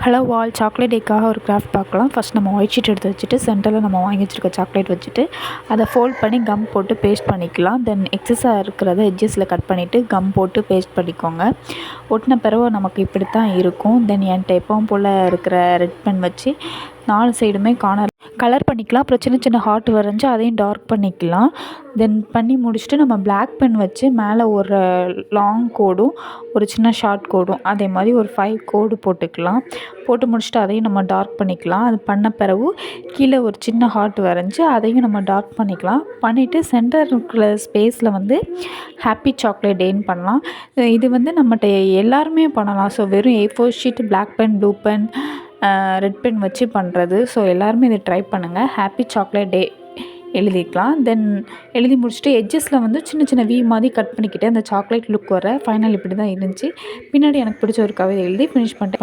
Hello வால் chocolate டேக்காக ஒரு craft பார்க்கலாம். First நம்ம ஒயிட் ஷீட் எடுத்து வச்சுட்டு சென்டரில் நம்ம வாங்கி வச்சுருக்க சாக்லேட் வச்சுட்டு அதை ஃபோல்ட் பண்ணி கம் போட்டு பேஸ்ட் பண்ணிக்கலாம். தென் எக்ஸஸாக இருக்கிறத எட்ஜஸில் கட் பண்ணிவிட்டு கம் போட்டு பேஸ்ட் பண்ணிக்கோங்க. ஒட்டின பிறகு நமக்கு இப்படி தான் இருக்கும். தென் என்கிட்ட எப்பவும் போல் இருக்கிற ரெட் பென் வச்சு 4 சைடுமே கலர் பண்ணிக்கலாம். அப்புறம் சின்ன சின்ன ஹார்ட் வரைஞ்சி அதையும் டார்க் பண்ணிக்கலாம். தென் பண்ணி முடிச்சுட்டு நம்ம பிளாக் பென் வச்சு மேலே ஒரு லாங் கோடும் ஒரு சின்ன ஷார்ட் கோடும் அதே மாதிரி ஒரு 5 கோடு போட்டுக்கலாம். போட்டு முடிச்சுட்டு அதையும் நம்ம டார்க் பண்ணிக்கலாம். அது பண்ண பிறகு கீழே ஒரு சின்ன ஹார்ட் வரைஞ்சி அதையும் நம்ம டார்க் பண்ணிக்கலாம். பண்ணிவிட்டு சென்டர் இருக்கிற ஸ்பேஸில் வந்து ஹாப்பி சாக்லேட் டேன்னு பண்ணலாம். இது வந்து நம்மகிட்ட எல்லாருமே பண்ணலாம். ஸோ வெறும் A4 sheet, black pen, blue pen, red pen வச்சு பண்ணுறது. ஸோ எல்லாருமே இதை ட்ரை பண்ணுங்கள். ஹாப்பி சாக்லேட் டே எழுதிக்கலாம். தென் எழுதி முடிச்சுட்டு எட்ஜஸில் வந்து சின்ன சின்ன வி மாதிரி கட் பண்ணிக்கிட்டு அந்த சாக்லேட் லுக் வர ஃபைனல் இப்படி தான் இருந்துச்சு. பின்னாடி எனக்கு பிடிச்ச ஒரு கவிதை எழுதி ஃபினிஷ் பண்ணிட்டு